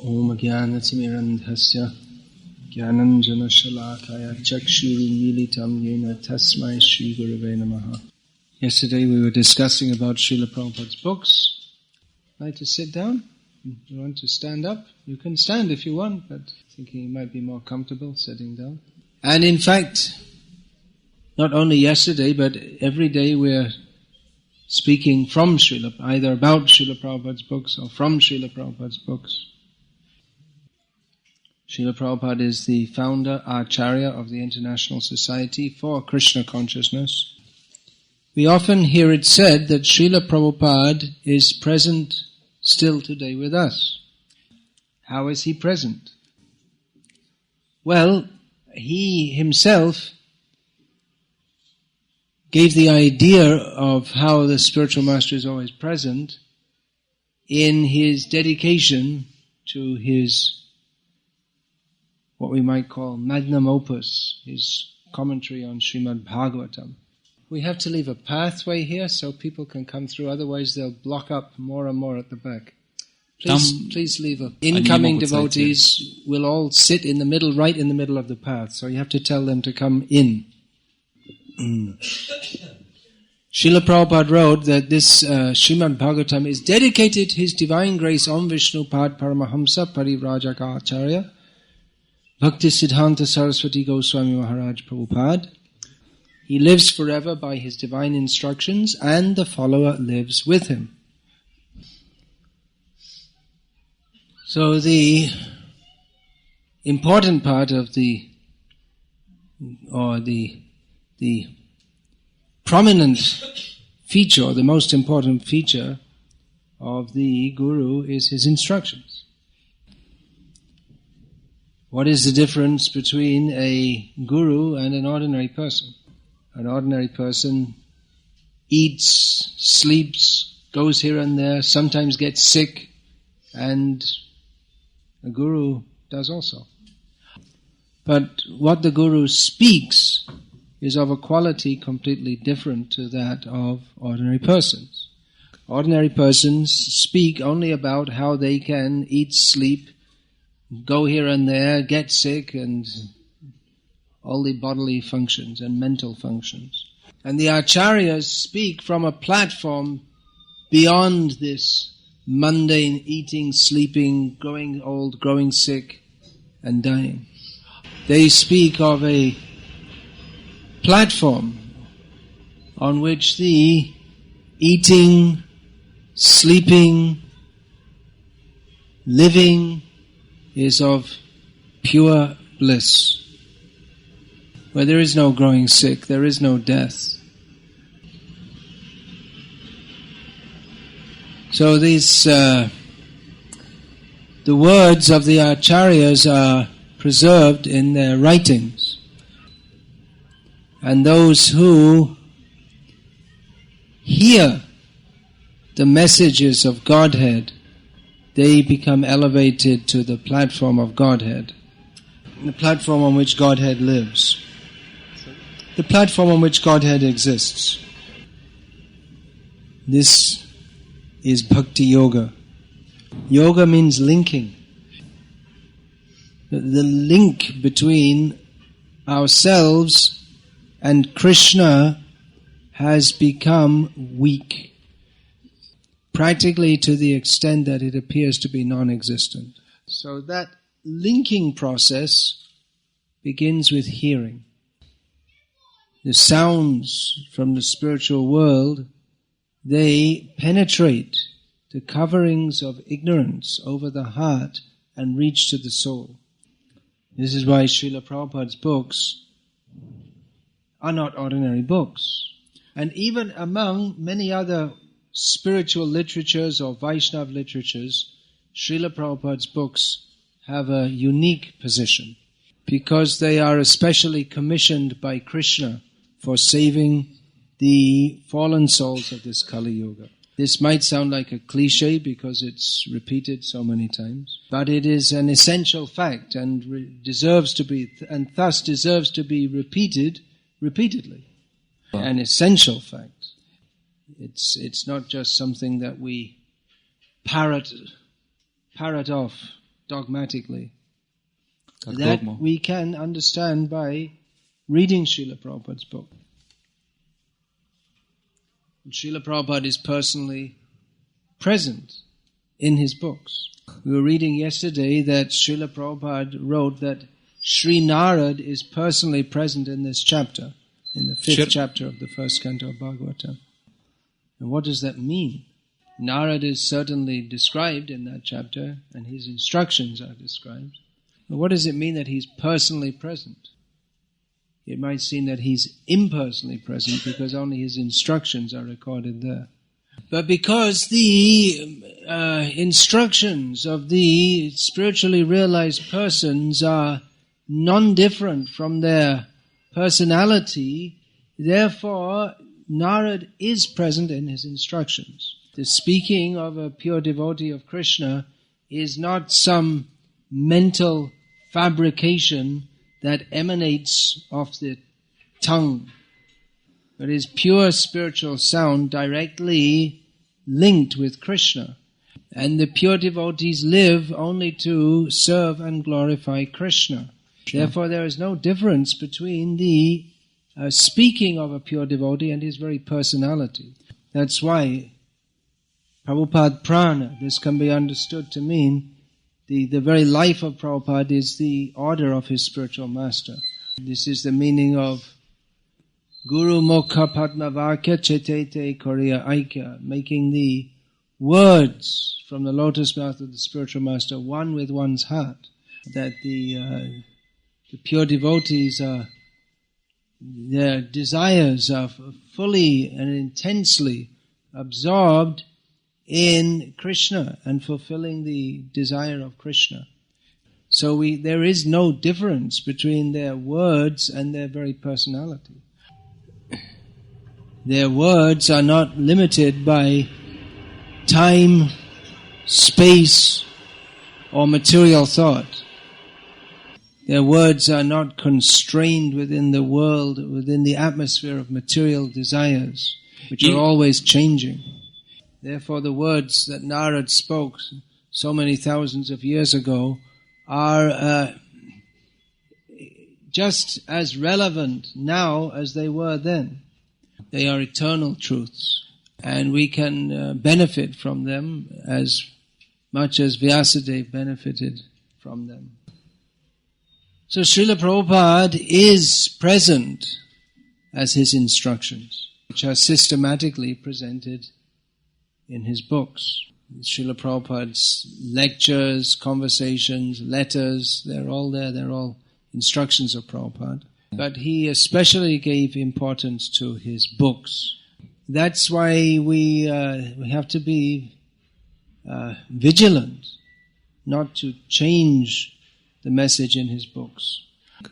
Om Jnanatirandhasya Jnananjana Shalakaya Chakshurumilitam Yena Tasmai Shri Gurave Namaha. Yesterday we were discussing about Srila Prabhupada's books. Like to sit down? You want to stand up? You can stand if you want, but thinking you might be more comfortable sitting down. And in fact, not only yesterday, but every day we're speaking from Srila, either about Srila Prabhupada's books or from Srila Prabhupada's books. Srila Prabhupada is the founder, Acharya of the International Society for Krishna Consciousness. We often hear it said that Srila Prabhupada is present still today with us. How is he present? Well, he himself gave the idea of how the spiritual master is always present in his dedication to his, what we might call magnum opus, his commentary on Srimad Bhagavatam. We have to leave a pathway here so people can come through, otherwise they'll block up more and more at the back. Please leave a... Incoming devotees will all sit in the middle, right in the middle of the path, so you have to tell them to come in. Srila Prabhupada wrote that this Srimad Bhagavatam is dedicated His Divine Grace Om Vishnu Pad Paramahamsa Parivrajaka Acharya Bhakti Siddhanta Saraswati Goswami Maharaj Prabhupada. He lives forever by his divine instructions and the follower lives with him. So the important part of the prominent feature, or the most important feature of the Guru is his instructions. What is the difference between a Guru and an ordinary person? An ordinary person eats, sleeps, goes here and there, sometimes gets sick, and a Guru does also. But what the Guru speaks is of a quality completely different to that of ordinary persons. Ordinary persons speak only about how they can eat, sleep, go here and there, get sick, and all the bodily functions and mental functions. And the Acharyas speak from a platform beyond this mundane eating, sleeping, growing old, growing sick, and dying. They speak of a platform on which the eating, sleeping, living is of pure bliss, where there is no growing sick, there is no death. So these, the words of the Acharyas are preserved in their writings. And those who hear the messages of Godhead, they become elevated to the platform of Godhead, the platform on which Godhead lives, the platform on which Godhead exists. This is Bhakti Yoga. Yoga means linking. The link between ourselves and Krishna has become weak, practically to the extent that it appears to be non-existent. So that linking process begins with hearing. The sounds from the spiritual world, they penetrate the coverings of ignorance over the heart and reach to the soul. This is why Srila Prabhupada's books are not ordinary books. And even among many other spiritual literatures or Vaishnava literatures, Srila Prabhupada's books have a unique position because they are especially commissioned by Krishna for saving the fallen souls of this Kali Yuga. This might sound like a cliche because it's repeated so many times, but it is an essential fact and deserves to be, and thus deserves to be repeated repeatedly. An essential fact. It's not just something that we parrot off dogmatically. That we can understand by reading Srila Prabhupada's book. And Srila Prabhupada is personally present in his books. We were reading yesterday that Srila Prabhupada wrote that Sri Narad is personally present in this chapter, in the 5th chapter of the first canto of Bhagavatam. And what does that mean? Narad is certainly described in that chapter, and his instructions are described. But what does it mean that he's personally present? It might seem that he's impersonally present because only his instructions are recorded there. But because the instructions of the spiritually realized persons are non-different from their personality, therefore Narad is present in his instructions. The speaking of a pure devotee of Krishna is not some mental fabrication that emanates off the tongue, but is pure spiritual sound directly linked with Krishna. And the pure devotees live only to serve and glorify Krishna. Sure. Therefore there is no difference between the speaking of a pure devotee and his very personality. That's why Prabhupada Prana, this can be understood to mean the very life of Prabhupada is the order of his spiritual master. This is the meaning of Guru Mokha Padma Vakya Chetete Koriya Aikya, making the words from the lotus mouth of the spiritual master one with one's heart. That the pure devotees their desires are fully and intensely absorbed in Krishna and fulfilling the desire of Krishna. So there is no difference between their words and their very personality. Their words are not limited by time, space, or material thought. Their words are not constrained within the world, within the atmosphere of material desires, which are always changing. Therefore, the words that Narad spoke so many thousands of years ago are just as relevant now as they were then. They are eternal truths, and we can benefit from them as much as Vyasadeva benefited from them. So Srila Prabhupada is present as his instructions, which are systematically presented in his books. Srila Prabhupada's lectures, conversations, letters, they're all there, they're all instructions of Prabhupada. But he especially gave importance to his books. That's why we have to be vigilant not to change the message in his books.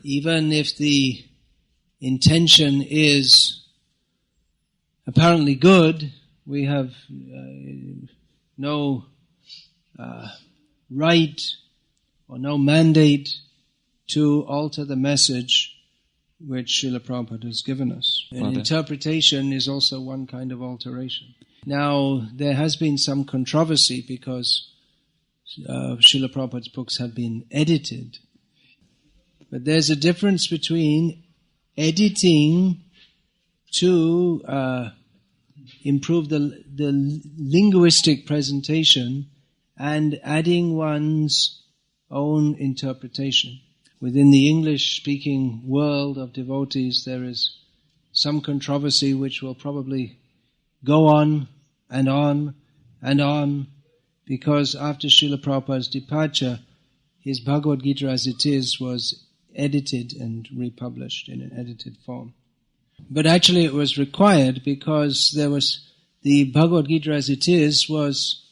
Even if the intention is apparently good, we have no right or no mandate to alter the message which Srila Prabhupada has given us. And interpretation is also one kind of alteration. Now, there has been some controversy because Srila Prabhupada's books have been edited. But there's a difference between editing to improve the linguistic presentation and adding one's own interpretation. Within the English-speaking world of devotees, there is some controversy which will probably go on and on and on, because after Srila Prabhupada's departure, his Bhagavad Gita as it is was edited and republished in an edited form. But actually it was required because the Bhagavad Gita as it is was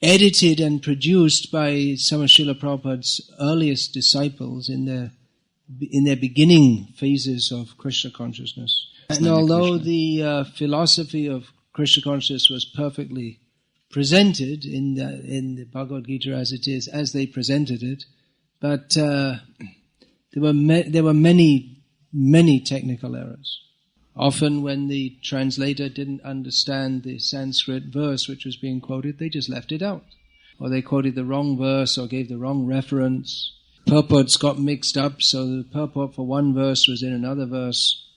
edited and produced by some of Srila Prabhupada's earliest disciples in their beginning phases of Krishna consciousness. And although the philosophy of Krishna consciousness was perfectly presented in the Bhagavad Gita as it is, as they presented it, but there were many technical errors. Often when the translator didn't understand the Sanskrit verse which was being quoted, they just left it out. or they quoted the wrong verse or gave the wrong reference. Purports got mixed up, so the purport for one verse was in another verse.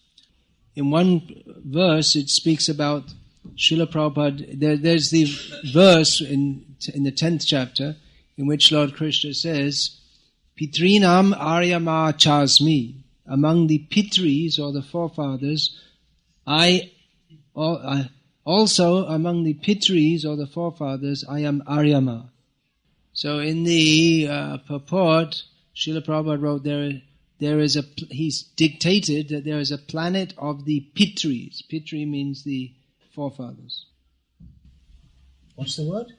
In one verse, it speaks about Srila Prabhupada. There's the verse in the 10th chapter in which Lord Krishna says, Pitrinam Aryama Chasmi. Among the Pitris, or the forefathers, also among the Pitris, or the forefathers, I am Aryama. So in the purport, Srila Prabhupada wrote he's dictated that there is a planet of the Pitris. Pitri means the forefathers. What's the word?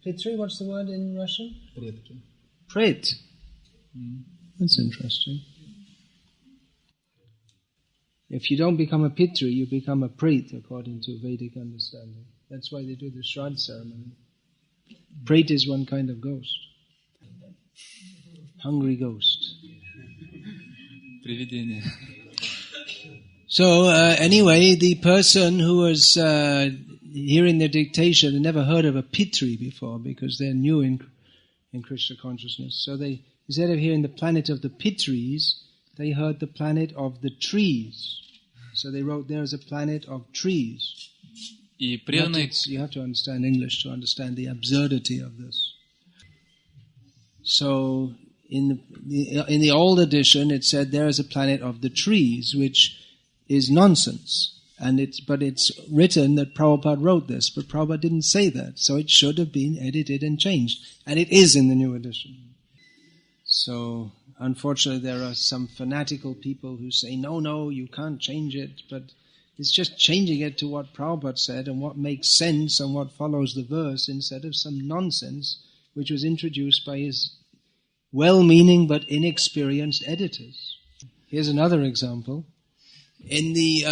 Pitri, what's the word in Russian? Pret. That's interesting. If you don't become a Pitri, you become a Pret, according to Vedic understanding. That's why they do the Shraddha ceremony. Pret is one kind of ghost. Hungry ghost. So anyway, the person who was hearing the dictation had never heard of a Pitri before, because they're new in Krishna consciousness. So they, instead of hearing the planet of the Pitris, they heard the planet of the trees. So they wrote, there is a planet of trees. You have to understand English to understand the absurdity of this. So in the old edition, it said there is a planet of the trees, which is nonsense. But it's written that Prabhupada wrote this, but Prabhupada didn't say that. So it should have been edited and changed. And it is in the new edition. So unfortunately, there are some fanatical people who say, no, you can't change it. But it's just changing it to what Prabhupada said and what makes sense and what follows the verse, instead of some nonsense which was introduced by his well-meaning but inexperienced editors. Here's another example. In the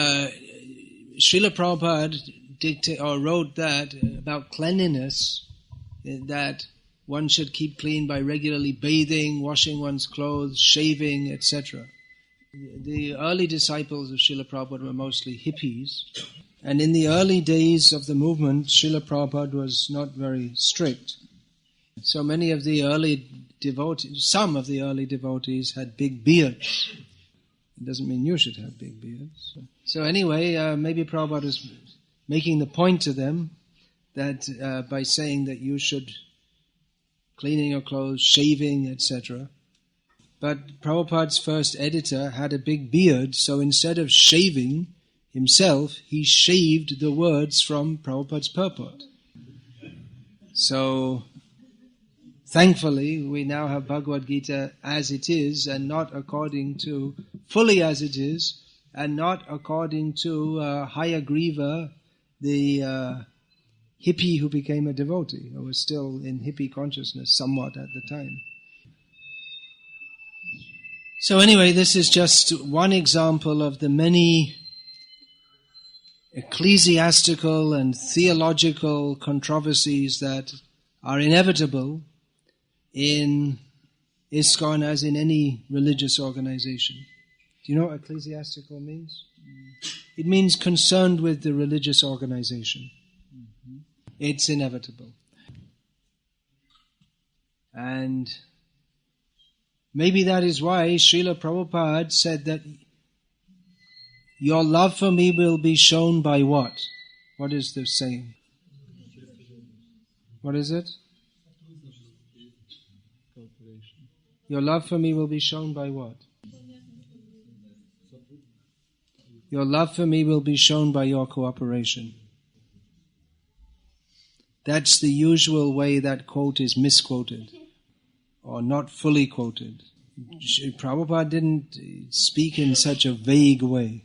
Srila Prabhupada wrote that about cleanliness, that one should keep clean by regularly bathing, washing one's clothes, shaving, etc. The early disciples of Srila Prabhupada were mostly hippies, and in the early days of the movement, Srila Prabhupada was not very strict. So many of the early devotees, some of the early devotees had big beards. It doesn't mean you should have big beards. So anyway, maybe Prabhupada is making the point to them that by saying that you should cleaning your clothes, shaving, etc. But Prabhupada's first editor had a big beard, so instead of shaving himself, he shaved the words from Prabhupada's purport. So thankfully, we now have Bhagavad Gita as it is, and not according to, fully as it is, and not according to Hayagriva, the hippie who became a devotee, who was still in hippie consciousness somewhat at the time. So anyway, this is just one example of the many ecclesiastical and theological controversies that are inevitable in ISKCON as in any religious organization. Do you know what ecclesiastical means? It means concerned with the religious organization. It's inevitable. And maybe that is why Srila Prabhupada said that your love for me will be shown by what? What is the saying? What is it? Your love for me will be shown by what? Your love for me will be shown by your cooperation. That's the usual way that quote is misquoted or not fully quoted. Prabhupada didn't speak in such a vague way.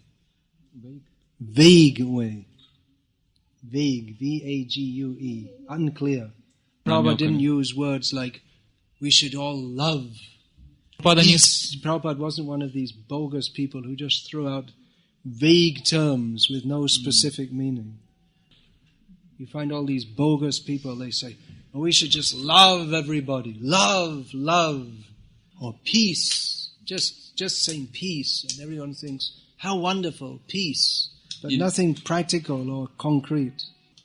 Vague way. Vague, V-A-G-U-E, unclear. Prabhupada didn't use words like, we should all love. Prabhupada wasn't one of these bogus people who just threw out vague terms with no specific meaning. You find all these bogus people, they say, oh, we should just love everybody. Love, or peace. Just saying peace, and everyone thinks, how wonderful, peace. But nothing practical or concrete.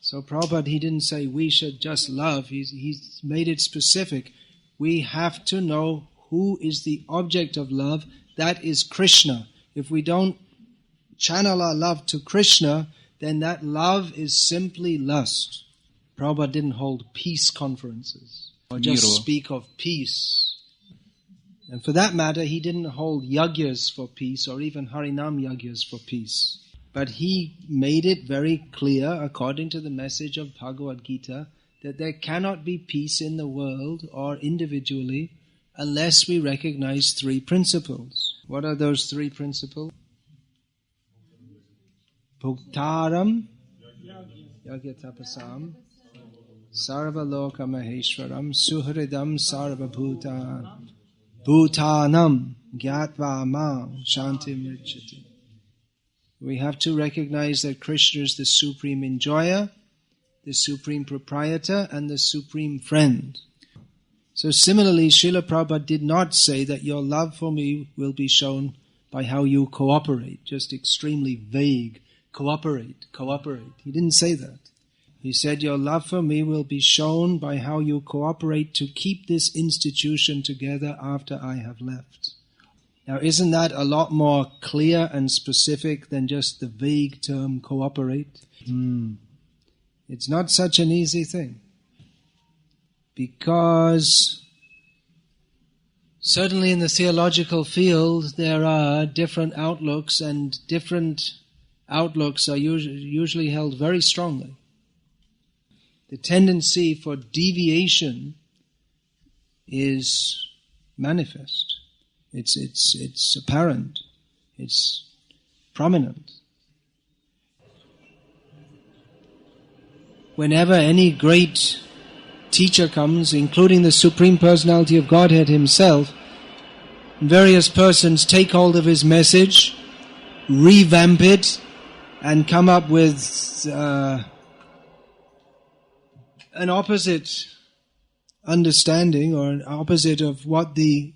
So Prabhupada, he didn't say we should just love. He's made it specific. We have to know who is the object of love. That is Krishna. If we don't channel our love to Krishna, then that love is simply lust. Prabhupada didn't hold peace conferences or just speak of peace. And for that matter, he didn't hold yagyas for peace or even Harinam yagyas for peace. But he made it very clear, according to the message of Bhagavad Gita, that there cannot be peace in the world or individually unless we recognize three principles. What are those three principles? Bhuktaram, Yagyatapasam, Sarvaloka Maheshwaram, Suhridam Sarvabhutan, Bhutanam, Gyatva Mam, Shanti Mrichati. We have to recognize that Krishna is the supreme enjoyer, the supreme proprietor, and the supreme friend. So similarly, Srila Prabhupada did not say that your love for me will be shown by how you cooperate, just extremely vague. Cooperate. He didn't say that. He said your love for me will be shown by how you cooperate to keep this institution together after I have left. Now, isn't that a lot more clear and specific than just the vague term cooperate? It's not such an easy thing. Because certainly in the theological field there are different outlooks, and different outlooks are usually held very strongly. The tendency for deviation is manifest. It's apparent. It's prominent. Whenever any great teacher comes, including the Supreme Personality of Godhead himself, various persons take hold of his message, revamp it, and come up with an opposite understanding or an opposite of what the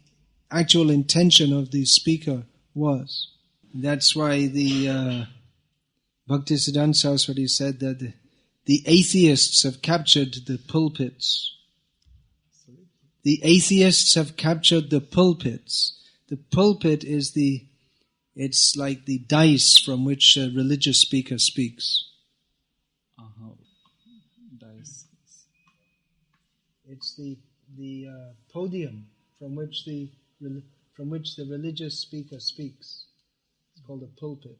actual intention of the speaker was. That's why the Bhaktisiddhanta Saraswati said that the atheists have captured the pulpits. The atheists have captured the pulpits. The pulpit is it's like the dice from which a religious speaker speaks. Dice. It's the podium from which the religious speaker speaks. It's called a pulpit.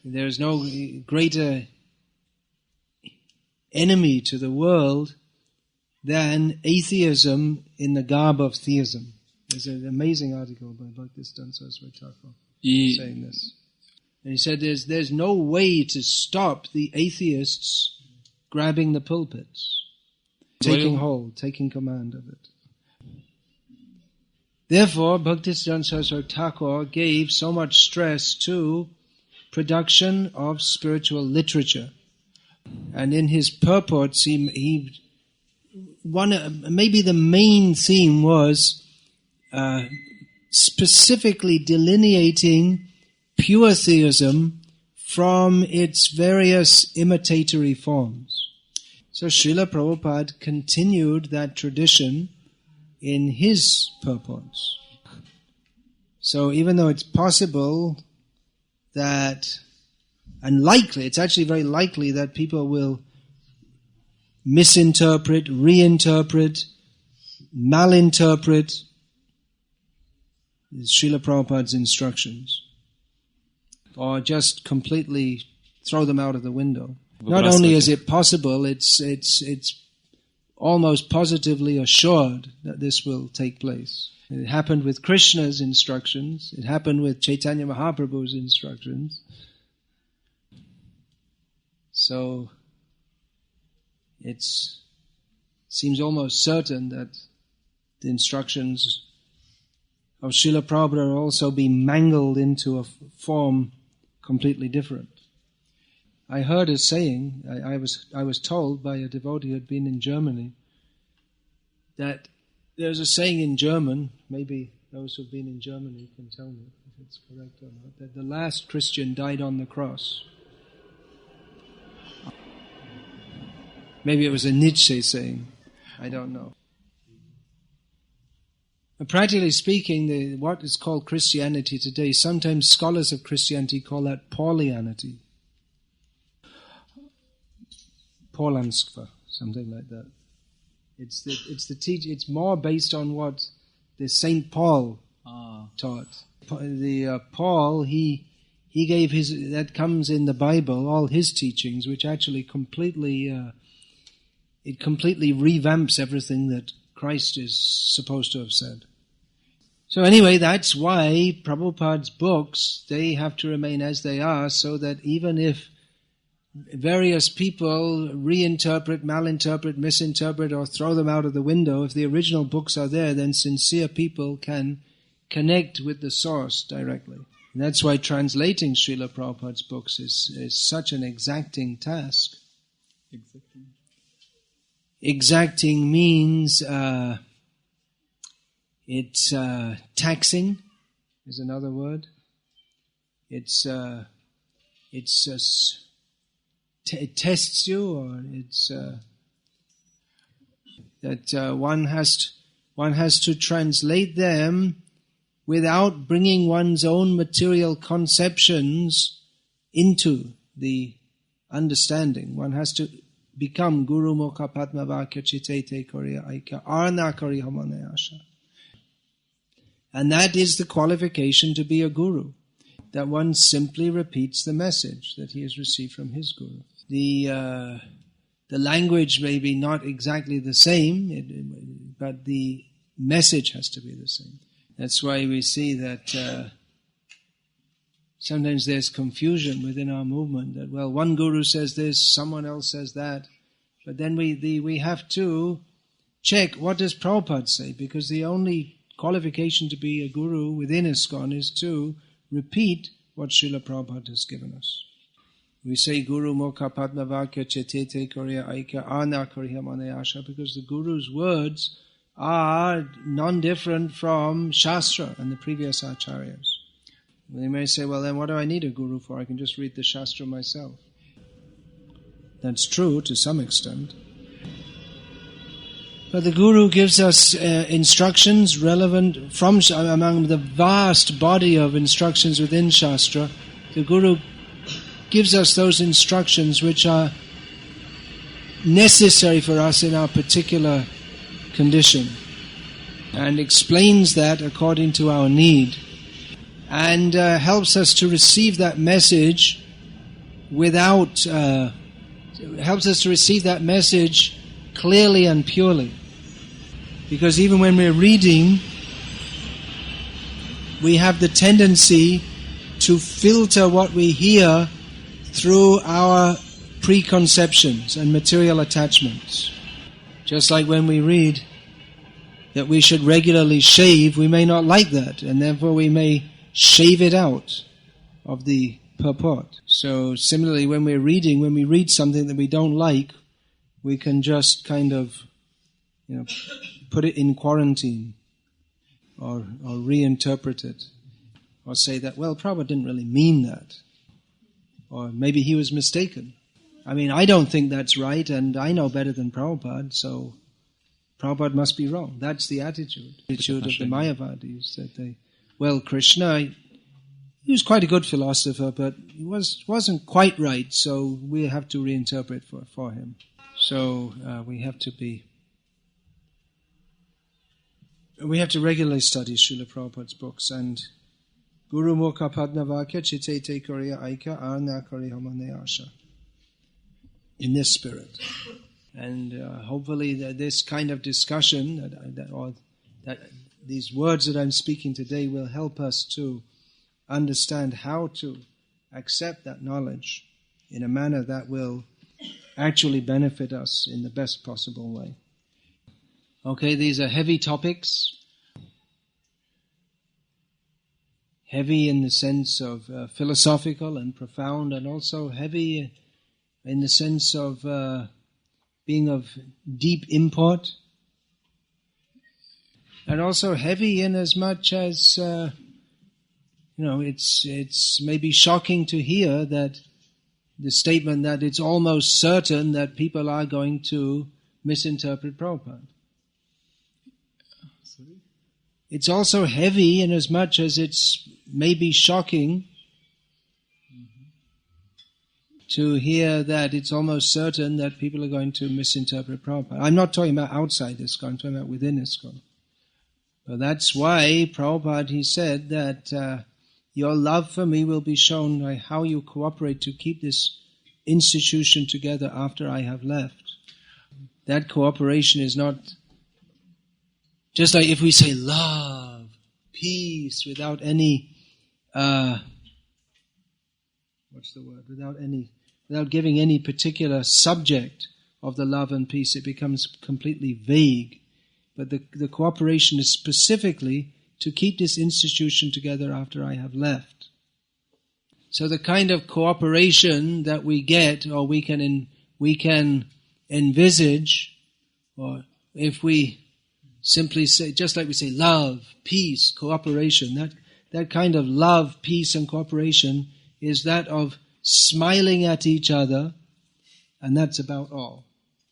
There is no greater enemy to the world than atheism in the garb of theism. There's an amazing article by Bhaktisiddhanta Saraswati Thakur saying this. And he said there's no way to stop the atheists grabbing the pulpits, taking hold, taking command of it. Therefore, Bhaktisiddhanta Saraswati Thakur gave so much stress to production of spiritual literature. And in his purports, maybe the main theme was specifically delineating pure theism from its various imitatory forms. So Srila Prabhupada continued that tradition in his purports. So even though it's possible that, and likely, it's actually very likely that people will misinterpret, reinterpret, malinterpret Srila Prabhupada's instructions, or just completely throw them out of the window. Not only is it possible, it's almost positively assured that this will take place. It happened with Krishna's instructions. It happened with Chaitanya Mahaprabhu's instructions. So it seems almost certain that the instructions of Srila Prabhupada will also be mangled into a form completely different. I heard a saying, I was told by a devotee who had been in Germany, that there's a saying in German, maybe those who've been in Germany can tell me if it's correct or not, that the last Christian died on the cross. Maybe it was a Nietzsche saying. I don't know. But practically speaking, what is called Christianity today, sometimes scholars of Christianity call that Paulianity. Paulanstva, something like that. It's more based on what the Saint Paul taught. Paul, he gave that comes in the Bible, all his teachings, which actually completely revamps everything that Christ is supposed to have said. So anyway, that's why Prabhupada's books, they have to remain as they are, so that even if various people reinterpret, malinterpret, misinterpret, or throw them out of the window, if the original books are there, then sincere people can connect with the source directly. And that's why translating Srila Prabhupada's books is such an exacting task. Exacting means it's taxing is another word. It tests you, or it's that one has to translate them without bringing one's own material conceptions into the understanding. One has to become Guru Mokha Padma Vakya Chitete Koriya Aika Arna Kari Hamane Asha. And that is the qualification to be a guru, that one simply repeats the message that he has received from his guru. The language may be not exactly the same, but the message has to be the same. That's why we see that sometimes there's confusion within our movement, that, well, one guru says this, someone else says that, but then we have to check, what does Prabhupada say? Because the only qualification to be a guru within ISKCON is to repeat what Srila Prabhupada has given us. We say Guru Mokha Padma Vakya Chetete Koriya Aika Ana Koriya Mane Asha, because the Guru's words are non-different from Shastra and the previous Acharyas. They may say, well, then what do I need a guru for? I can just read the Shastra myself. That's true to some extent. But the Guru gives us instructions relevant from among the vast body of instructions within Shastra. The Guru gives us those instructions which are necessary for us in our particular condition, and explains that according to our need, and helps us to receive that message clearly and purely. Because even when we're reading, we have the tendency to filter what we hear through our preconceptions and material attachments. Just like when we read that we should regularly shave, we may not like that, and therefore we may shave it out of the purport. So similarly, when we read something that we don't like, we can just kind of, put it in quarantine, or reinterpret it, or say that, well, Prabhupada didn't really mean that, or maybe he was mistaken. I mean, I don't think that's right, and I know better than Prabhupada, so Prabhupada must be wrong. That's the attitude of the Mayavadis, that Krishna, he was quite a good philosopher, but he wasn't quite right, so we have to reinterpret for him. So we have to regularly study Srila Prabhupada's books, and Guru Mukha Padma Vakya Chitete Koriya Aika Arna Kari Hamane Asha, in this spirit. And hopefully this kind of discussion, that these words that I'm speaking today will help us to understand how to accept that knowledge in a manner that will actually benefit us in the best possible way. Okay, these are heavy topics. Heavy in the sense of philosophical and profound, and also heavy in the sense of being of deep import. And also heavy in as much as, it's maybe shocking to hear that the statement that it's almost certain that people are going to misinterpret Prabhupada. Sorry? It's also heavy in as much as it's maybe shocking to hear that it's almost certain that people are going to misinterpret Prabhupada. I'm not talking about outside ISKCON, I'm talking about within ISKCON. But that's why Prabhupada, he said that your love for me will be shown by how you cooperate to keep this institution together after I have left. That cooperation is not just like if we say love, peace, without any, without giving any particular subject of the love and peace, it becomes completely vague. But the cooperation is specifically to keep this institution together after I have left. So the kind of cooperation that we get, or we can envisage, or if we simply say, just like we say love, peace, cooperation, that kind of love, peace and cooperation is that of smiling at each other, and that's about all.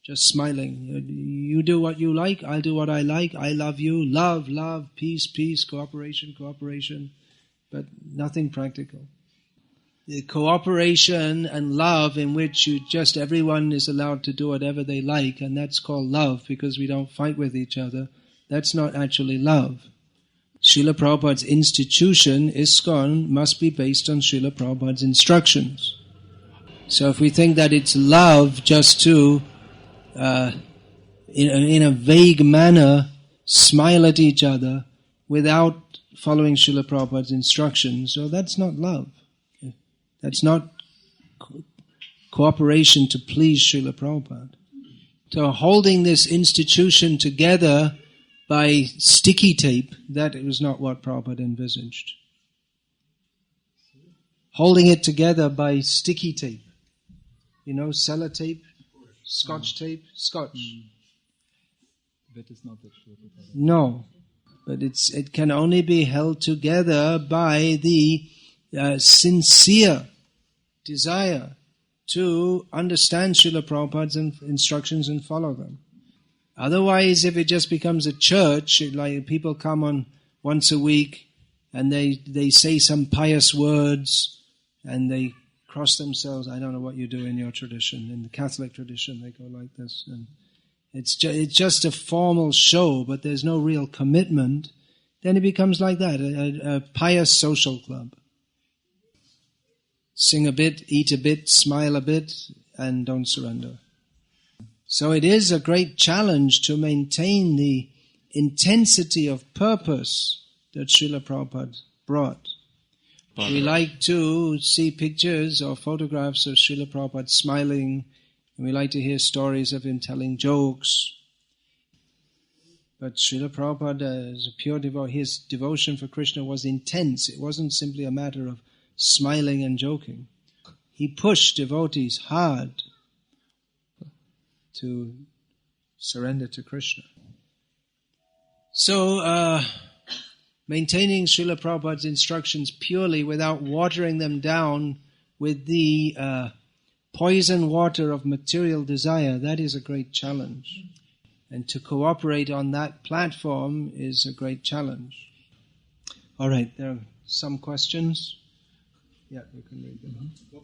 Just smiling. You do what you like, I'll do what I like, I love you, love, love, peace, peace, cooperation, cooperation, but nothing practical. The cooperation and love in which everyone is allowed to do whatever they like, and that's called love because we don't fight with each other, that's not actually love. Srila Prabhupada's institution, ISKCON, must be based on Srila Prabhupada's instructions. So if we think that it's love just to, in a vague manner, smile at each other without following Srila Prabhupada's instructions, so that's not love. That's not cooperation to please Srila Prabhupada. So holding this institution together by sticky tape, that was not what Prabhupada envisaged. Holding it together by sticky tape. You know, sellotape, scotch tape, scotch. That is not actually Prabhupada. No, but it can only be held together by the sincere desire to understand Srila Prabhupada's instructions and follow them. Otherwise, if it just becomes a church, like people come on once a week and they say some pious words and they cross themselves. I don't know what you do in your tradition. In the Catholic tradition, they go like this. And it's just a formal show, but there's no real commitment. Then it becomes like that, a pious social club. Sing a bit, eat a bit, smile a bit, and don't surrender. So it is a great challenge to maintain the intensity of purpose that Srila Prabhupada brought. We like to see pictures or photographs of Srila Prabhupada smiling, and we like to hear stories of him telling jokes. But Srila Prabhupada, as a pure devotee, his devotion for Krishna was intense. It wasn't simply a matter of smiling and joking. He pushed devotees hard to surrender to Krishna. So, maintaining Srila Prabhupada's instructions purely without watering them down with the poison water of material desire, that is a great challenge. And to cooperate on that platform is a great challenge. All right, there are some questions. Yeah, you can read them. He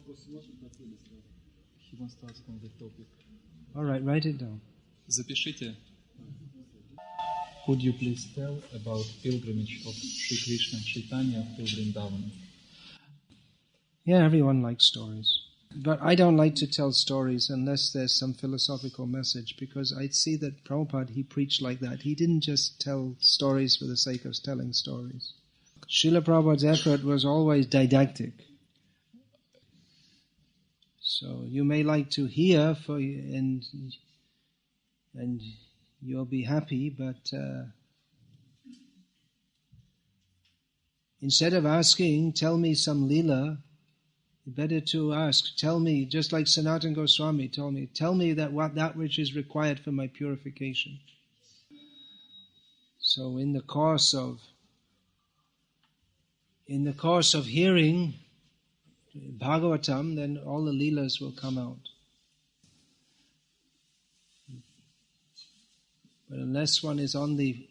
wants to ask on the topic. All right, write it down. Запишите. Could you please tell about pilgrimage of Sri Krishna Chaitanya to Vrindavan? Yeah, everyone likes stories. But I don't like to tell stories unless there's some philosophical message, because I see that Prabhupada, he preached like that. He didn't just tell stories for the sake of telling stories. Srila Prabhupada's effort was always didactic. So you may like to hear and you'll be happy, but instead of asking, tell me some lila, better to ask, tell me, just like Sanatana Goswami told me, tell me that which is required for my purification. So in the course of hearing, Bhagavatam, then all the Leelas will come out. But unless one is on the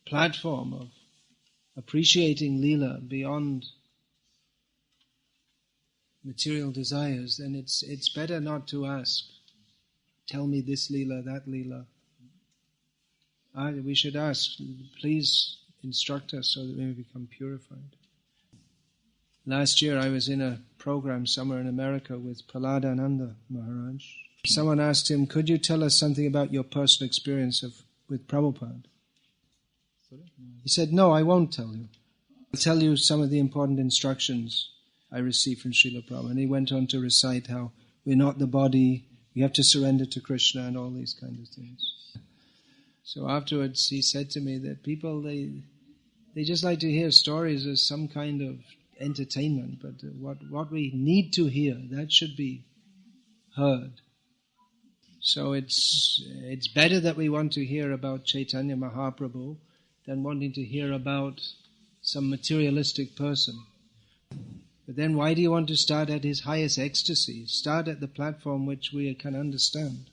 platform of appreciating Leela beyond material desires, then it's better not to ask, tell me this Leela, that Leela. We should ask, please instruct us so that we may become purified. Last year I was in a program somewhere in America with Prahladananda Maharaj. Someone asked him, could you tell us something about your personal experience with Prabhupada? Sorry? He said, no, I won't tell you. I'll tell you some of the important instructions I received from Srila Prabhupada. And he went on to recite how we're not the body, we have to surrender to Krishna and all these kinds of things. So afterwards he said to me that people, they just like to hear stories as some kind of entertainment, but what we need to hear, that should be heard. So it's better that we want to hear about Chaitanya Mahaprabhu than wanting to hear about some materialistic person. But then why do you want to start at his highest ecstasy? Start at the platform which we can understand.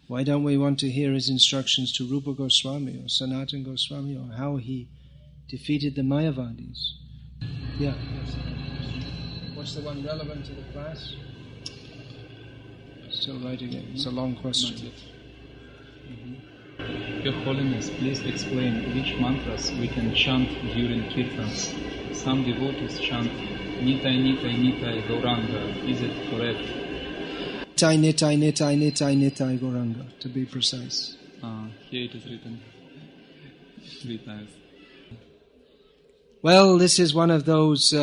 Why don't we want to hear his instructions to Rupa Goswami or Sanatana Goswami, or how he defeated the Mayavadis? Yeah. What's the one relevant to the class? Still right again. It's a long question. Your Holiness, please explain which mantras we can chant during kirtans. Some devotees chant Nitai Nitai Nitai Gauranga. Is it correct? Nitai Nitai Nitai Nitai Nitai Gauranga, to be precise. Here it is written 3 times. Well, this is one of those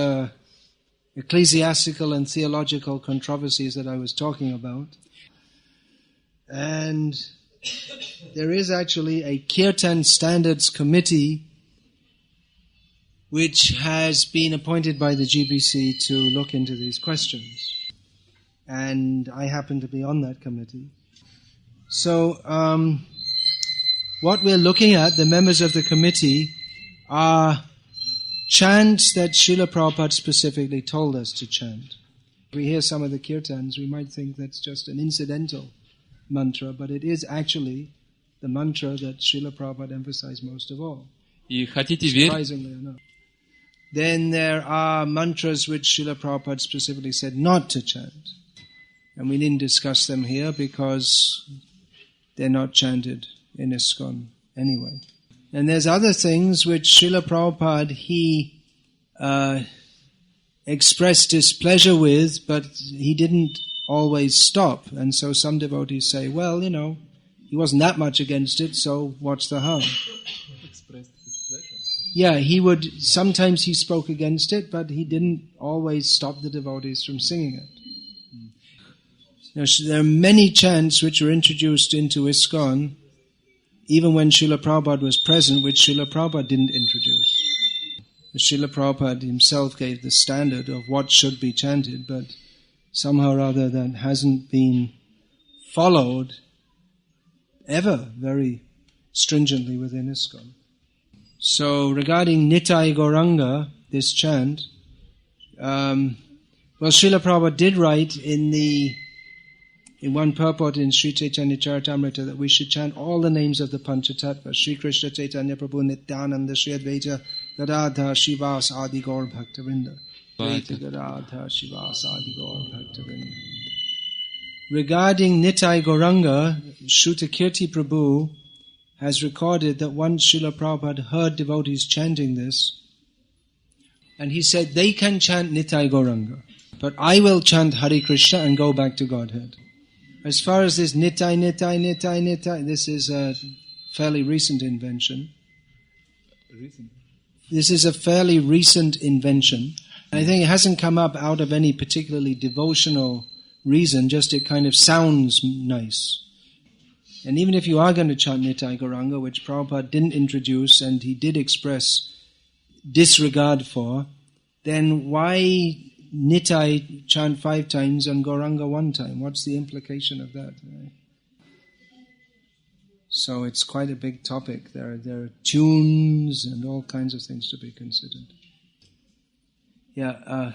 ecclesiastical and theological controversies that I was talking about. And there is actually a Kirtan Standards Committee which has been appointed by the GBC to look into these questions. And I happen to be on that committee. So what we're looking at, the members of the committee, are chants that Srila Prabhupada specifically told us to chant. If we hear some of the kirtans, we might think that's just an incidental mantra, but it is actually the mantra that Srila Prabhupada emphasized most of all. Surprisingly enough. Then there are mantras which Srila Prabhupada specifically said not to chant. And we didn't discuss them here because they're not chanted in ISKCON anyway. And there's other things which Srila Prabhupada, he expressed displeasure with, but he didn't always stop. And so some devotees say, well, he wasn't that much against it, so what's the harm? Expressed displeasure? Yeah, sometimes he spoke against it, but he didn't always stop the devotees from singing it. There are many chants which were introduced into ISKCON, even when Srila Prabhupada was present, which Srila Prabhupada didn't introduce. Srila Prabhupada himself gave the standard of what should be chanted, but somehow or other that hasn't been followed ever very stringently within ISKCON. So regarding Nitai Gauranga, this chant, Srila Prabhupada did write in one purport in Sri Chaitanya Charitamrita that we should chant all the names of the Panchatattva, Sri Krishna Chaitanya Prabhu Nityananda Sri Advaita Gadadhar Shivas Adi Gaur Bhaktavinda. Advaita Gadadhar Shivas Adi Gaur Bhaktavinda. Regarding Nitai Gauranga, Shrutakirti Prabhu has recorded that once Srila Prabhupada heard devotees chanting this, and he said, they can chant Nitai Gauranga, but I will chant Hare Krishna and go back to Godhead. As far as this Nitai, Nitai, Nitai, Nitai, this is a fairly recent invention. This is a fairly recent invention. I think it hasn't come up out of any particularly devotional reason, just it kind of sounds nice. And even if you are going to chant Nitai Gauranga, which Prabhupada didn't introduce and he did express disregard for, then why Nitai chant 5 times and Gauranga 1 time? What's the implication of that? Right? So it's quite a big topic. There are tunes and all kinds of things to be considered. Yeah,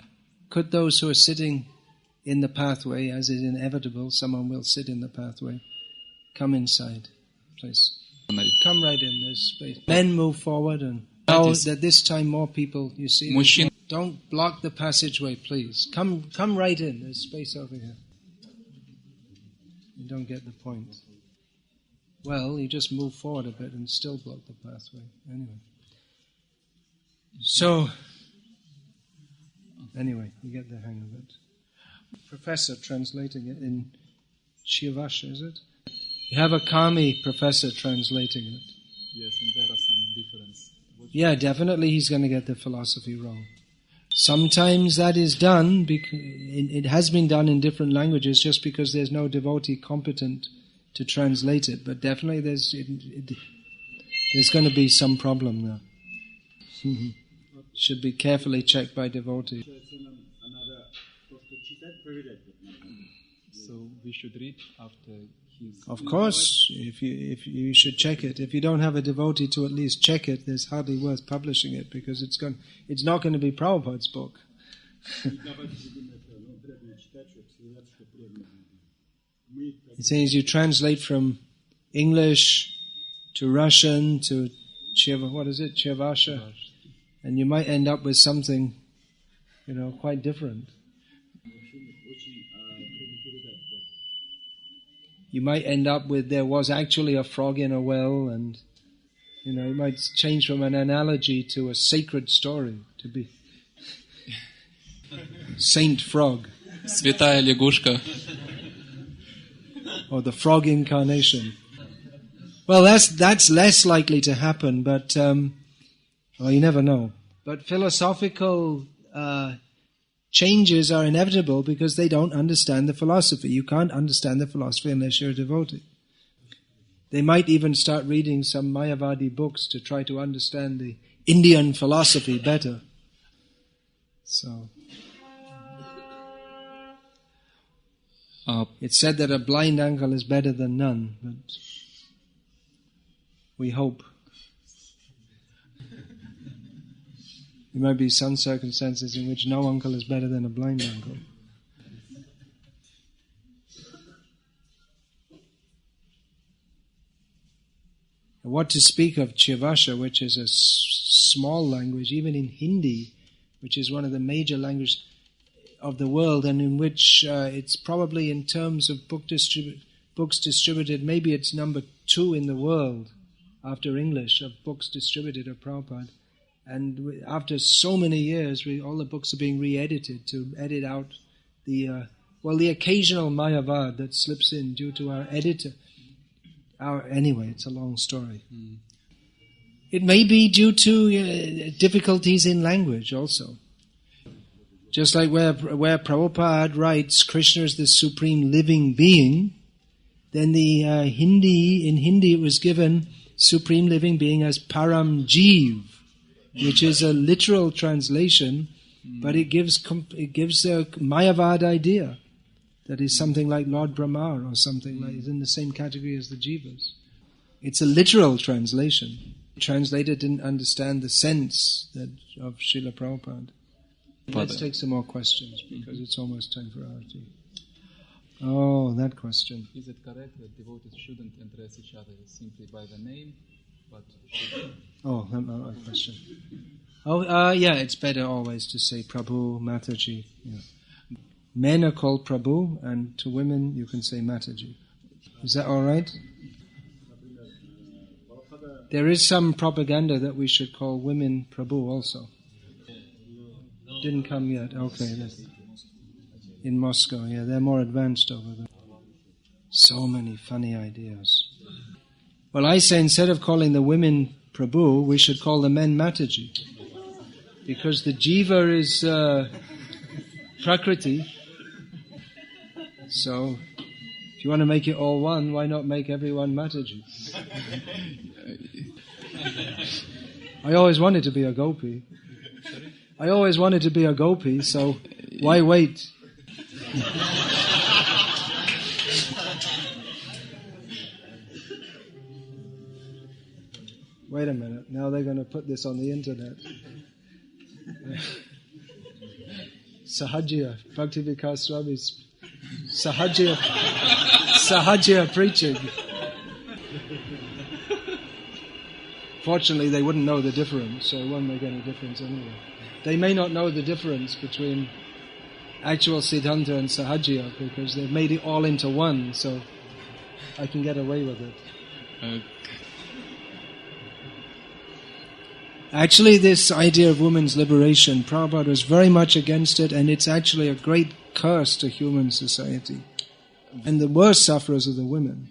could those who are sitting in the pathway, as is inevitable, someone will sit in the pathway, come inside, please. Come right in, there's space. Men move forward, and now that this time more people, you see, don't block the passageway, please. Come right in, there's space over here. You don't get the point. Well, you just move forward a bit and still block the pathway. Anyway, you get the hang of it. Professor translating it in Shivasha, is it? You have a Kami professor translating it. Yes, and there are some differences. Yeah, definitely he's going to get the philosophy wrong. Sometimes that is done, it has been done in different languages just because there's no devotee competent to translate it. But definitely there's going to be some problem there. Should be carefully checked by devotees. So we should read after his... Of course, if you should check it. If you don't have a devotee to at least check it, there's hardly worth publishing it because it's not going to be Prabhupada's book. It says you translate from English to Russian to Chivasha, and you might end up with something, quite different. You might end up with there was actually a frog in a well, and you might change from an analogy to a sacred story to be Saint Frog. Святая лягушка. Or the frog incarnation. Well, that's less likely to happen, but you never know. But philosophical changes are inevitable because they don't understand the philosophy. You can't understand the philosophy unless you're a devotee. They might even start reading some Mayavadi books to try to understand the Indian philosophy better. So, it's said that a blind uncle is better than none, but we hope. There might be some circumstances in which no uncle is better than a blind uncle. What to speak of Chivasha, which is a small language, even in Hindi, which is one of the major languages of the world, and in which it's probably in terms of books distributed, maybe it's number 2 in the world after English of books distributed of Prabhupada. And after so many years, all the books are being re-edited to edit out the occasional Mayavad that slips in due to our editor. Anyway, it's a long story. It may be due to difficulties in language also. Just like where Prabhupada writes, Krishna is the supreme living being, then in Hindi it was given supreme living being as Param Jeev, which is a literal translation, but it gives a Mayavad idea that is something like Lord Brahma or something like is in the same category as the Jivas. It's a literal translation. The translator didn't understand the sense of Srila Prabhupada. Let's take some more questions because it's almost time for Arati. Oh, that question. Is it correct that devotees shouldn't address each other simply by the name, but should... Oh, that question. Oh, yeah, it's better always to say Prabhu, Mataji. Yeah. Men are called Prabhu, and to women you can say Mataji. Is that all right? There is some propaganda that we should call women Prabhu also. Didn't come yet. Okay. In Moscow, yeah, they're more advanced over there. So many funny ideas. Well, I say instead of calling the women Prabhu, we should call the men Mataji. Because the Jiva is Prakriti. So, if you want to make it all one, why not make everyone Mataji? I always wanted to be a gopi. So why wait? Wait a minute, now they're going to put this on the internet. Sahajya, Bhakti Vikasa Swami's Sahajya preaching. Fortunately, they wouldn't know the difference, so it won't make any difference anyway. They may not know the difference between actual Siddhanta and Sahajya because they've made it all into one, so I can get away with it. Actually, this idea of women's liberation, Prabhupada was very much against it, and it's actually a great curse to human society. And the worst sufferers are the women.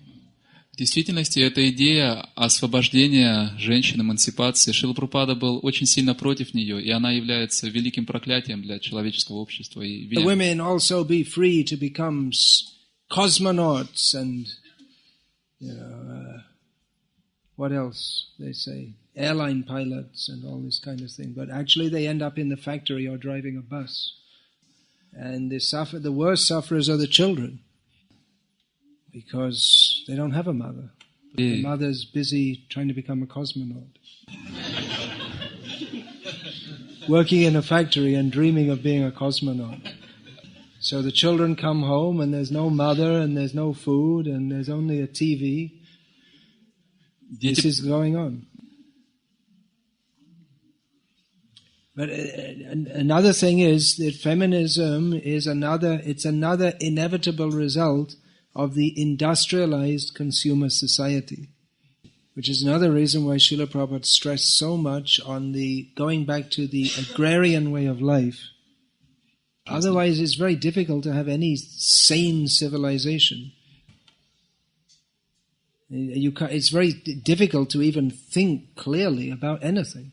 В действительности, эта идея освобождения женщин, эмансипации, Шрила Прабхупада был очень сильно против нее, и она является великим проклятием для человеческого общества. И the women also be free to become cosmonauts and, what else they say, airline pilots and all this kind of thing. But actually they end up in the factory or driving a bus. And the worst sufferers are the children. Because they don't have a mother. The mother's busy trying to become a cosmonaut. Working in a factory and dreaming of being a cosmonaut. So the children come home and there's no mother and there's no food and there's only a TV. This is going on. But another thing is that feminism is another inevitable result of the industrialized consumer society, which is another reason why Srila Prabhupada stressed so much on the going back to the agrarian way of life. Otherwise, it's very difficult to have any sane civilization. It's very difficult to even think clearly about anything.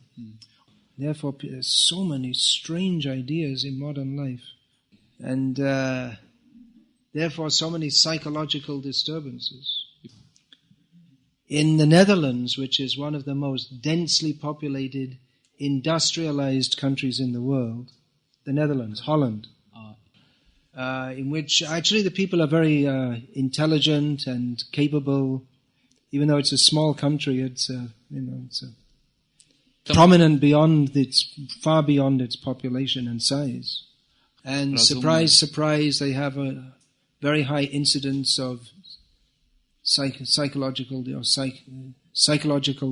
Therefore, there's so many strange ideas in modern life. And therefore, so many psychological disturbances. In the Netherlands, which is one of the most densely populated, industrialized countries in the world, the Netherlands, Holland, in which actually the people are very intelligent and capable. Even though it's a small country, it's prominent far beyond its population and size. And surprise, surprise, they have a very high incidence of psychological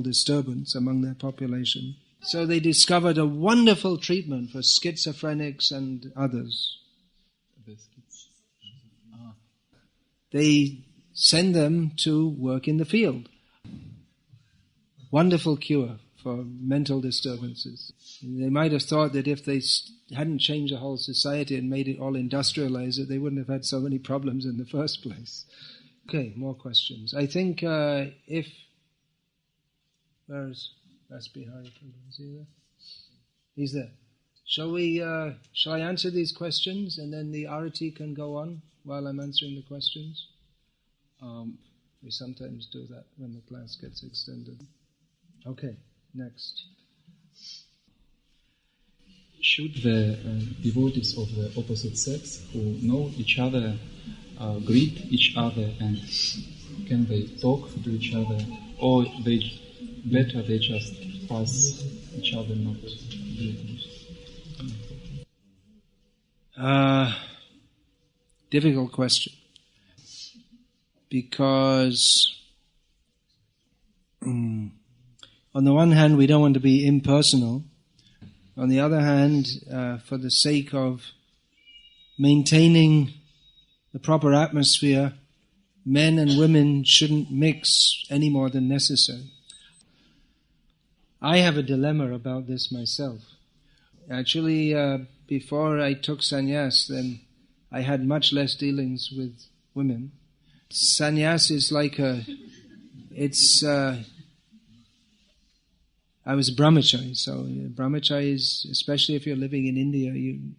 disturbance among their population. So they discovered a wonderful treatment for schizophrenics and others. They send them to work in the field. Wonderful cure for mental disturbances. They might have thought that if they hadn't changed the whole society and made it all industrialized, that they wouldn't have had so many problems in the first place. Okay, more questions. I think where's Rasbihari? Is he there? He's there. Shall I answer these questions and then the arati can go on while I'm answering the questions? We sometimes do that when the class gets extended. Okay, next. Should the devotees of the opposite sex who know each other greet each other, and can they talk to each other, or they just pass each other not greetings? Difficult question. Because on the one hand, we don't want to be impersonal. On the other hand, for the sake of maintaining the proper atmosphere, men and women shouldn't mix any more than necessary. I have a dilemma about this myself. Actually, before I took sannyas, then I had much less dealings with women. Sannyas is like I was a brahmachari, so brahmachari is, especially if you're living in India, you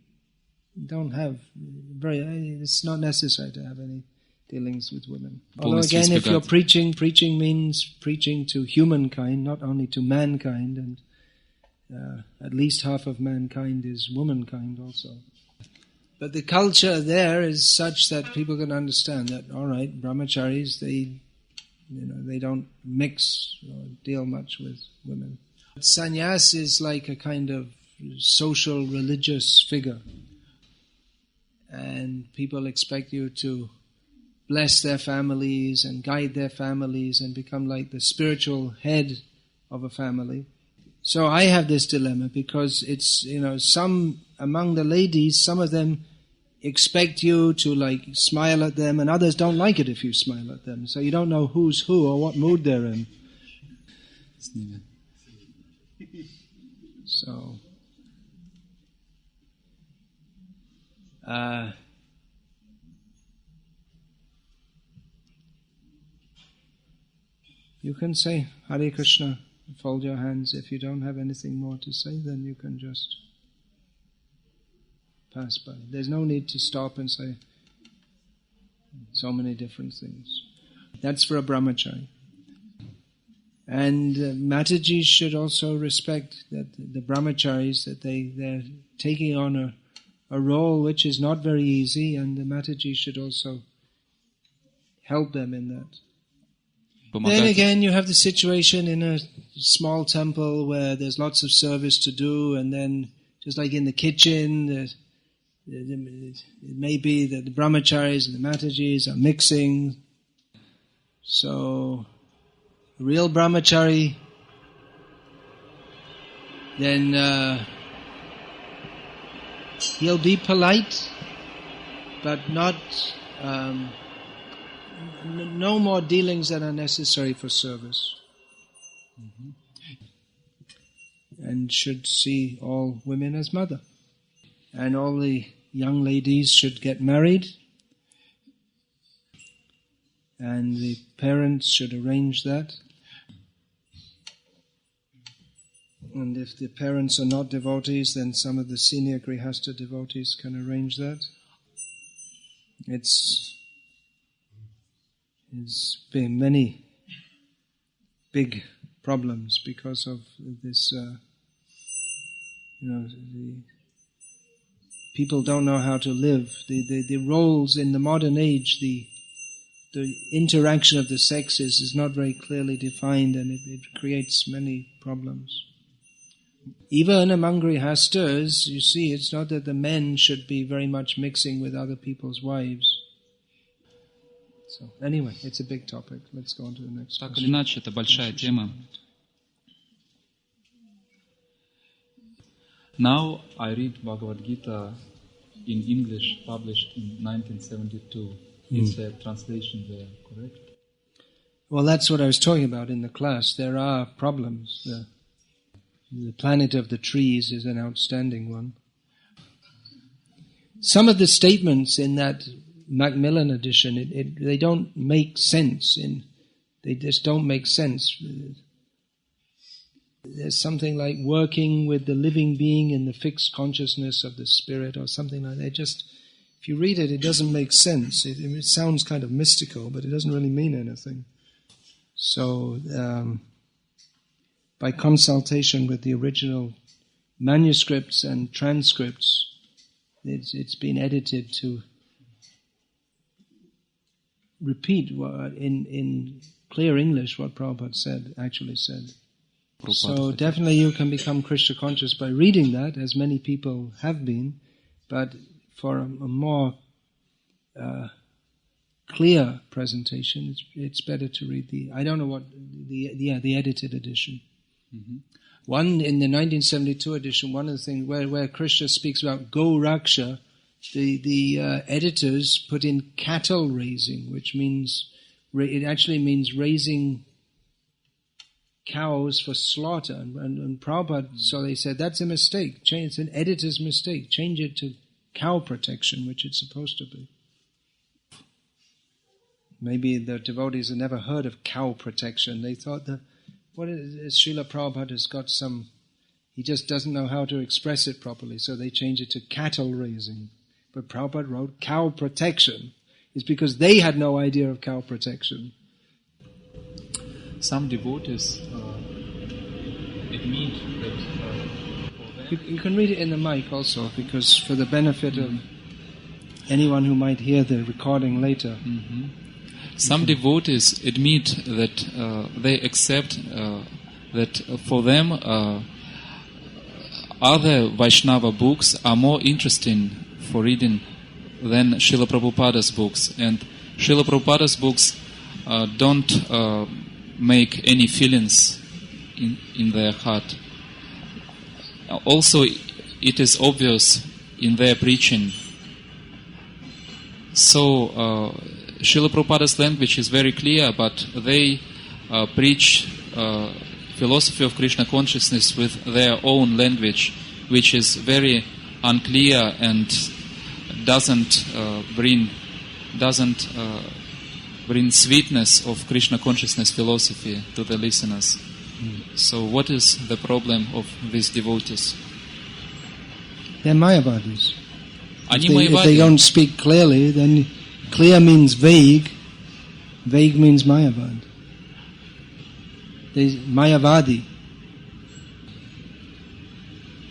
don't have it's not necessary to have any dealings with women. Although again, if you're preaching means preaching to humankind, not only to mankind, and at least half of mankind is womankind also. But the culture there is such that people can understand that, all right, brahmacharis, they don't mix or deal much with women. Sannyas is like a kind of social religious figure. and people expect you to bless their families and guide their families and become like the spiritual head of a family. So I have this dilemma because it's, some among the ladies, some of them expect you to like smile at them, and others don't like it if you smile at them. So you don't know who's who or what mood they're in. So, you can say Hare Krishna, fold your hands. If you don't have anything more to say, then you can just pass by. There's no need to stop and say so many different things. That's for a brahmachari. And Mataji should also respect that the brahmacharis, that they're taking on a role which is not very easy, and the Mataji should also help them in that. Then again, you have the situation in a small temple where there's lots of service to do, and then just like in the kitchen, it may be that the brahmacharis and the Matajis are mixing. So, a real brahmachari, then he'll be polite, but not no more dealings that are necessary for service. Mm-hmm. And should see all women as mother. And all the young ladies should get married. And the parents should arrange that. And if the parents are not devotees, then some of the senior Grihastha devotees can arrange that. It's been many big problems because of this, the people don't know how to live. The roles in the modern age, the interaction of the sexes is not very clearly defined, and it creates many problems. Even among Grihasthas, you see, it's not that the men should be very much mixing with other people's wives. So, anyway, it's a big topic. Let's go on to the next question. Так или иначе, это большая тема. Now I read Bhagavad Gita in English, published in 1972. It's a translation there, correct? Well, that's what I was talking about in the class. There are problems. The Planet of the Trees is an outstanding one. Some of the statements in that Macmillan edition, they don't make sense. They just don't make sense. There's something like working with the living being in the fixed consciousness of the spirit, or something like that. If you read it, it doesn't make sense. It sounds kind of mystical, but it doesn't really mean anything. So, by consultation with the original manuscripts and transcripts, it's been edited to repeat in clear English what Prabhupada actually said. So definitely you can become Krishna conscious by reading that, as many people have been, but for a more clear presentation, it's better to read the edited edition. Mm-hmm. One in the 1972 edition, one of the things where Krishna speaks about Go Raksha, the editors put in cattle raising, which means it actually means raising cows for slaughter. And Prabhupada, so they said that's a mistake. It's an editor's mistake. Change it to cow protection, which it's supposed to be. Maybe the devotees had never heard of cow protection. They thought that Srila Prabhupada has got he just doesn't know how to express it properly, so they changed it to cattle raising. But Prabhupada wrote cow protection. It's because they had no idea of cow protection. Some devotees admit that you can read it in the mic also, because for the benefit of anyone who might hear the recording later. Mm-hmm. Some devotees admit that they accept that for them other Vaishnava books are more interesting for reading than Srila Prabhupada's books. And Srila Prabhupada's books don't make any feelings in their heart. Also, it is obvious in their preaching. So, Srila Prabhupada's language is very clear, but they preach philosophy of Krishna consciousness with their own language, which is very unclear and doesn't bring sweetness of Krishna consciousness philosophy to the listeners. So what is the problem of these devotees? They're Mayavadis. If they don't speak clearly, then clear means vague. Vague means Mayavad. Mayavadi.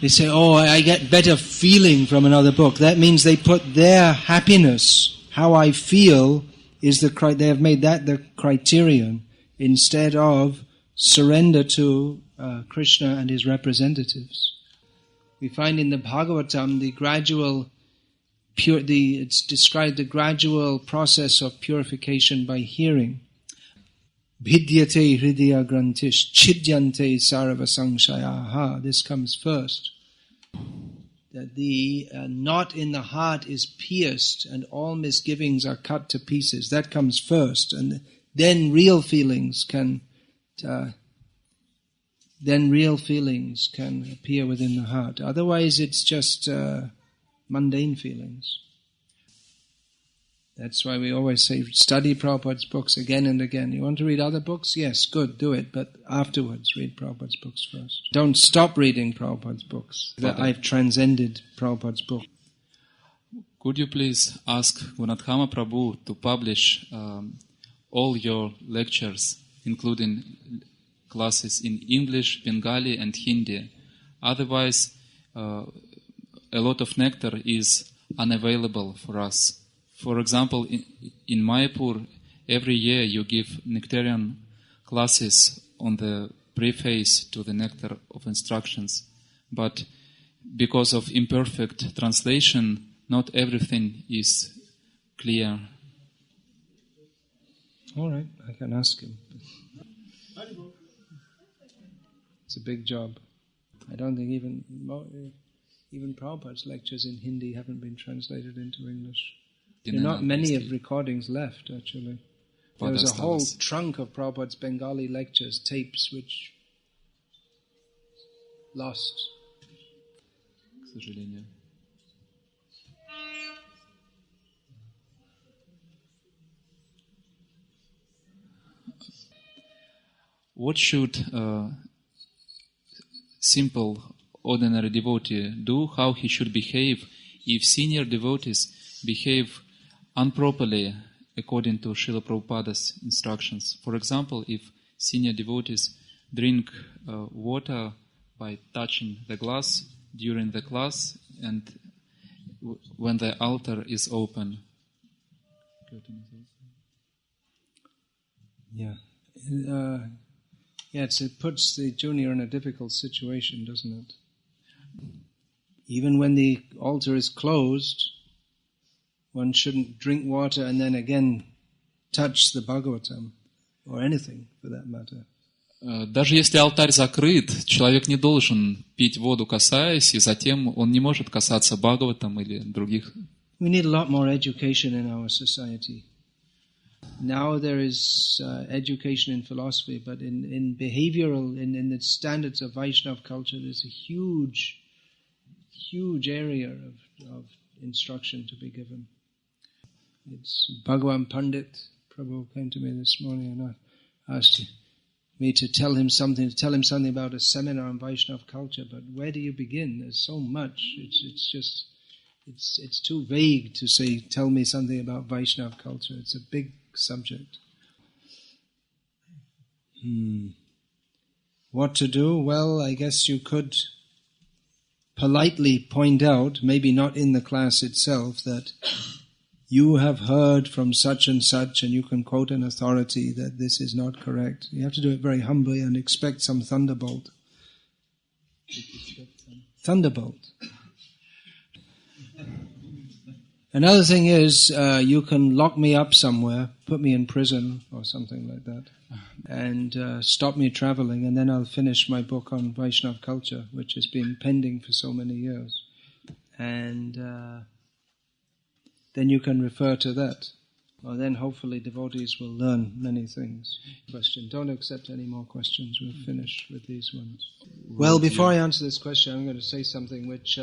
They say, oh, I get better feeling from another book. That means they put their happiness, how I feel, they have made that the criterion instead of surrender to Krishna and his representatives. We find in the Bhagavatam it's described the gradual process of purification by hearing. Bhidyate hridaya grantish chidyante sarva sangshayaha. This comes first. That the knot in the heart is pierced and all misgivings are cut to pieces. That comes first, and then real feelings can appear within the heart. Otherwise, it's just mundane feelings. That's why we always say, study Prabhupada's books again and again. You want to read other books? Yes, good, do it. But afterwards, read Prabhupada's books first. Don't stop reading Prabhupada's books. I've transcended Prabhupada's book. Could you please ask Gunadhama Prabhu to publish all your lectures, including classes in English, Bengali and Hindi? Otherwise, a lot of nectar is unavailable for us. For example, in Mayapur, every year you give nectarian classes on the preface to the Nectar of Instructions. But because of imperfect translation, not everything is clear. All right, I can ask him. It's a big job. I don't think even Prabhupada's lectures in Hindi haven't been translated into English. There are not many of recordings left, actually. There was a whole trunk of Prabhupada's Bengali lectures, tapes, which lost. К сожалению. What should simple, ordinary devotee do? How he should behave if senior devotees behave improperly according to Srila Prabhupada's instructions? For example, if senior devotees drink water by touching the glass during the class and when the altar is open. It puts the junior in a difficult situation, doesn't it? Even when the altar is closed, one shouldn't drink water and then again touch the Bhagavatam, or anything for that matter. Даже если алтарь закрыт, человек не должен пить воду, касаясь, и затем он не может касаться Бхагаватам или других. We need a lot more education in our society. Now there is education in philosophy, but in behavioral, in the standards of Vaishnava culture, there's a huge area of instruction to be given. It's Bhagavan Pandit Prabhu came to me this morning and asked me to tell him something about a seminar on Vaishnava culture, but where do you begin? There's so much. It's too vague to say, tell me something about Vaishnava culture. It's a big subject. What to do? Well, I guess you could politely point out, maybe not in the class itself, that you have heard from such and you can quote an authority that this is not correct. You have to do it very humbly and expect some thunderbolt. Thunderbolt. Another thing is, you can lock me up somewhere, put me in prison or something like that, and stop me traveling, and then I'll finish my book on Vaishnava culture, which has been pending for so many years. And then you can refer to that. Well, then hopefully devotees will learn many things. Question. Don't accept any more questions. We'll finish with these ones. Well, before I answer this question, I'm going to say something which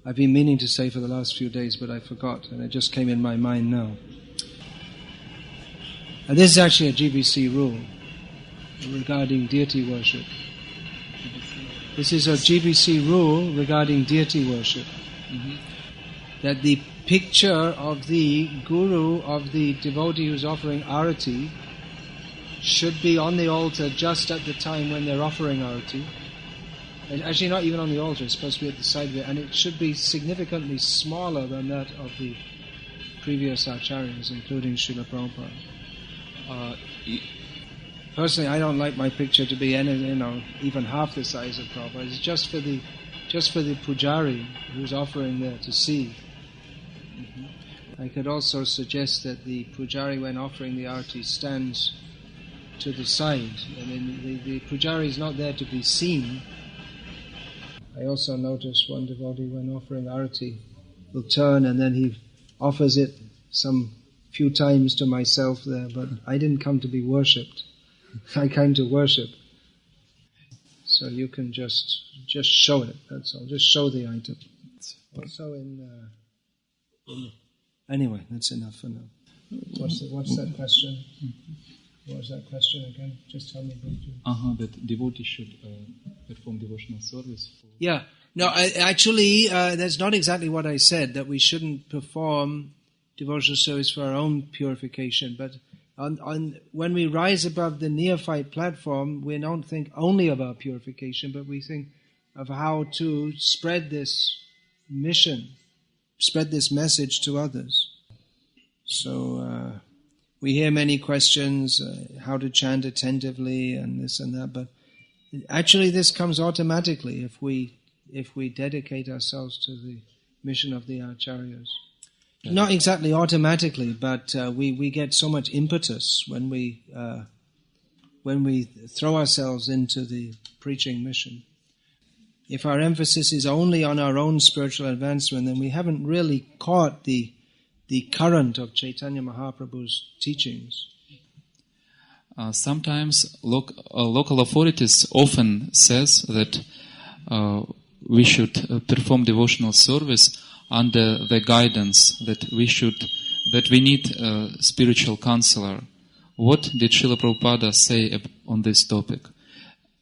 I've been meaning to say for the last few days, but I forgot, and it just came in my mind now. And this is actually a GBC rule regarding deity worship. This is a GBC rule regarding deity worship. Mm-hmm. That the picture of the guru, of the devotee who's offering arati, should be on the altar just at the time when they're offering arati. Actually, not even on the altar, it's supposed to be at the side of it, and it should be significantly smaller than that of the previous acharyas, including Srila Prabhupada. Personally, I don't like my picture to be even half the size of Prabhupada. It's just for the pujari who's offering there to see. Mm-hmm. I could also suggest that the pujari, when offering the arati, stands to the side. I mean, the pujari is not there to be seen. I also noticed one devotee, when offering arati, will turn and then he offers it some few times to myself there, but I didn't come to be worshipped. I came to worship. So you can just show it, that's all. Just show the item. Also anyway, that's enough for now. What's that question? What was that question again? Just tell me briefly. That devotee should perform devotional service. Yeah. No, actually, that's not exactly what I said, that we shouldn't perform devotional service for our own purification, but when we rise above the neophyte platform, we don't think only about purification, but we think of how to spread this mission, spread this message to others. So we hear many questions, how to chant attentively and this and that, but actually this comes automatically if we dedicate ourselves to the mission of the acharyas. Not exactly automatically, but we get so much impetus when we throw ourselves into the preaching mission. If our emphasis is only on our own spiritual advancement, then we haven't really caught the current of Chaitanya Mahaprabhu's teachings. Sometimes local authorities often says that we should perform devotional service under the guidance that we need a spiritual counselor. What did Srila Prabhupada say on this topic?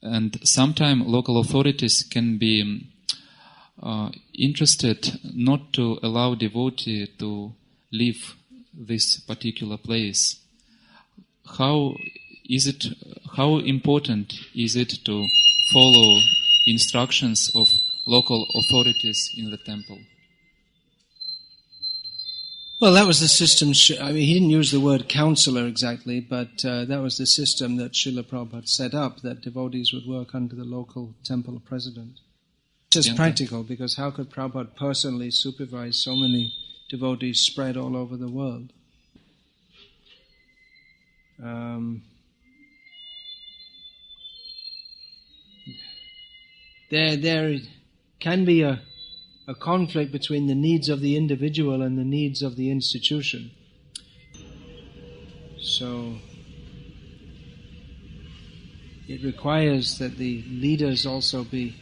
And sometimes local authorities can be interested not to allow devotee to leave this particular place. How important is it to follow instructions of local authorities in the temple? Well, that was the system. He didn't use the word counselor exactly, but that was the system that Srila Prabhupada set up, that devotees would work under the local temple president. It's just practical, because how could Prabhupada personally supervise so many devotees spread all over the world? There can be a conflict between the needs of the individual and the needs of the institution. So it requires that the leaders also be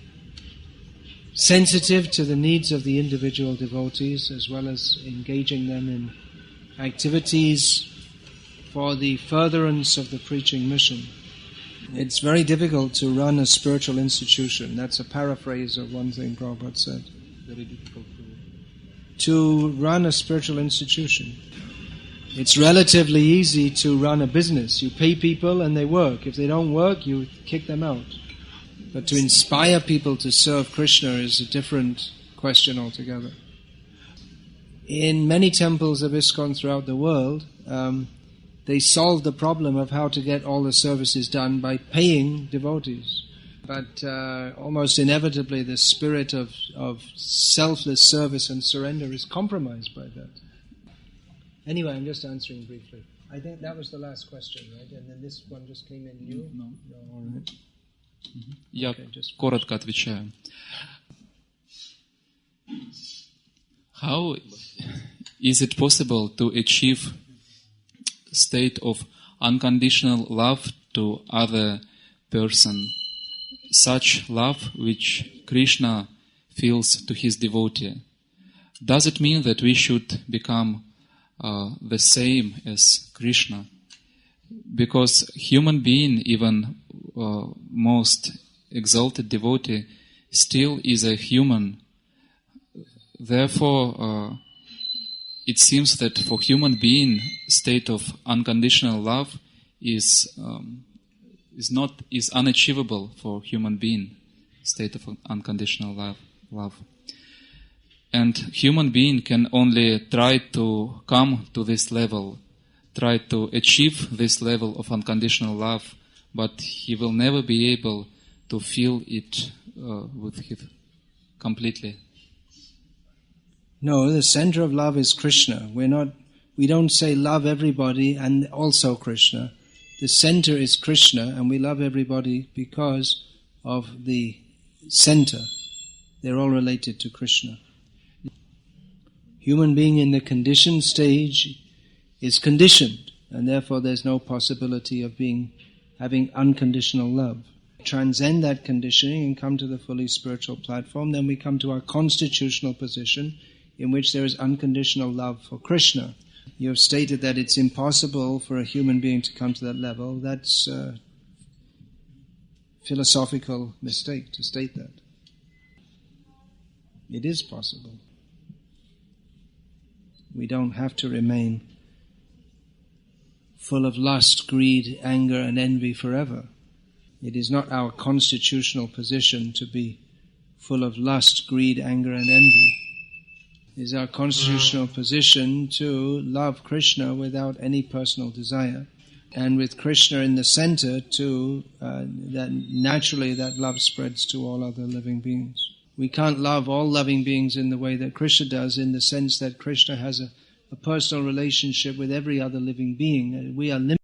sensitive to the needs of the individual devotees, as well as engaging them in activities for the furtherance of the preaching mission. It's very difficult to run a spiritual institution. That's a paraphrase of one thing Prabhupada said. Very difficult to run a spiritual institution. It's relatively easy to run a business. You pay people and they work. If they don't work, you kick them out. But to inspire people to serve Krishna is a different question altogether. In many temples of ISKCON throughout the world, they solved the problem of how to get all the services done by paying devotees. But almost inevitably the spirit of selfless service and surrender is compromised by that. Anyway, I'm just answering briefly. I think that was the last question, right? And then this one just came in new? No. All right. Я Okay, just- коротко отвечаю. How is it possible to achieve state of unconditional love to other person, such love which Krishna feels to his devotee? Does it mean that we should become the same as Krishna? Because human being, even most exalted devotee, still is a human. Therefore, it seems that for human being, state of unconditional love is unachievable for human being, state of unconditional love. And human being can only try to come to this level, try to achieve this level of unconditional love, but he will never be able to feel it with him completely. No, the center of love is Krishna. We don't say love everybody and also Krishna. The center is Krishna, and we love everybody because of the center. They're all related to Krishna. Human being in the conditioned stage is conditioned, and therefore there's no possibility of having unconditional love. Transcend that conditioning and come to the fully spiritual platform, then we come to our constitutional position in which there is unconditional love for Krishna. You have stated that it's impossible for a human being to come to that level. That's a philosophical mistake to state that. It is possible. We don't have to remain full of lust, greed, anger, and envy forever. It is not our constitutional position to be full of lust, greed, anger, and envy. It is our constitutional position to love Krishna without any personal desire, and with Krishna in the center, that naturally that love spreads to all other living beings. We can't love all loving beings in the way that Krishna does, in the sense that Krishna has a personal relationship with every other living being. We are limited